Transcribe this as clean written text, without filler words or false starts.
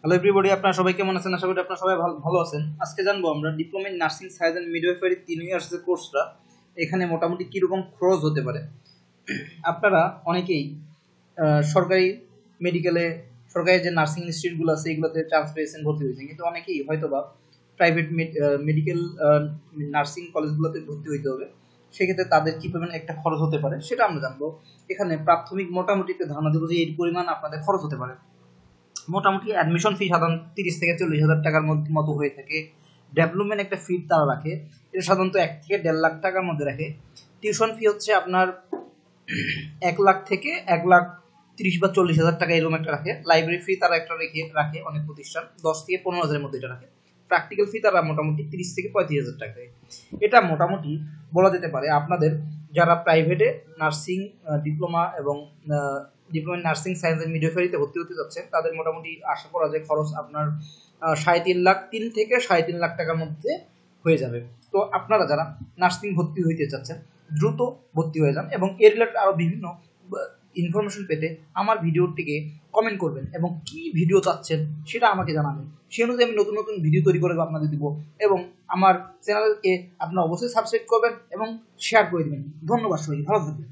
Hello everybody, আপনারা সবাই কেমন আছেন? আশা করি আপনারা সবাই ভালো আছেন। আজকে জানবো আমরা diploma in nursing science and midwifery 3 ইয়ার্সের কোর্সটা এখানে মোটামুটি কীরকম খরচ হতে পারে। আপনারা অনেকেই সরকারি মেডিকেলে, সরকারি যে নার্সিং ইনস্টিটিউটগুলো আছে এগুলোতে চান্স পেয়েছেন, ভর্তি হয়েছেন, কিন্তু অনেকেই হয়তো বা প্রাইভেট মেডিকেল নার্সিং কলেজগুলোতে ভর্তি হইতে হবে। সেক্ষেত্রে তাদের কী পরিমাণ একটা খরচ হতে পারে সেটা আমরা জানবো। এখানে প্রাথমিক মোটামুটি একটা ধারণা দেবো যে এই পরিমাণ আপনাদের খরচ হতে পারে। মোটামুটি অ্যাডমিশন ফি সাধারণত 30 থেকে 40,000 টাকার মতো হয়ে থাকে। ডেভেলপমেন্ট একটা ফি তারা রাখে, এটা সাধারণত 1 থেকে 1.5 লাখ টাকার মধ্যে রাখে। টিউশন ফি হচ্ছে আপনার 1 লাখ থেকে 1,30,000 বা 40,000 টাকা এরকম একটা রাখে। লাইব্রেরি ফি তারা একটা রাখে অনেক প্রতিষ্ঠান 10 থেকে 15,000-এর মধ্যে এটা রাখে। প্র্যাকটিক্যাল ফি তারা মোটামুটি 30 থেকে 35,000 টাকা। এটা মোটামুটি বলা যেতে পারে আপনাদের যারা প্রাইভেটে নার্সিং ডিপ্লোমা এবং ডিপ্লোমা নার্সিং সায়েন্স এন্ড মিডওয়াইফারিতে ভর্তি হতে যাচ্ছেন তাদের মোটামুটি আশা করা যায় খরচ আপনার 3 থেকে 3.5 লাখ টাকার মধ্যে হয়ে যাবে। তো আপনারা যারা নার্সিং ভর্তি হইতে চাচ্ছেন দ্রুত ভর্তি হয়ে যান এবং এর রিলেটেড আরও বিভিন্ন ইনফরমেশন পেতে আমার ভিডিওটিকে কমেন্ট করবেন এবং কি ভিডিও চাচ্ছেন সেটা আমাকে জানাবেন। সেই অনুযায়ী আমি নতুন নতুন ভিডিও তৈরি করে আপনাদের দিব এবং আমার চ্যানেলকে আপনারা অবশ্যই সাবস্ক্রাইব করবেন এবং শেয়ার করে দেবেন। ধন্যবাদ সবাই, ভালো থাকবেন।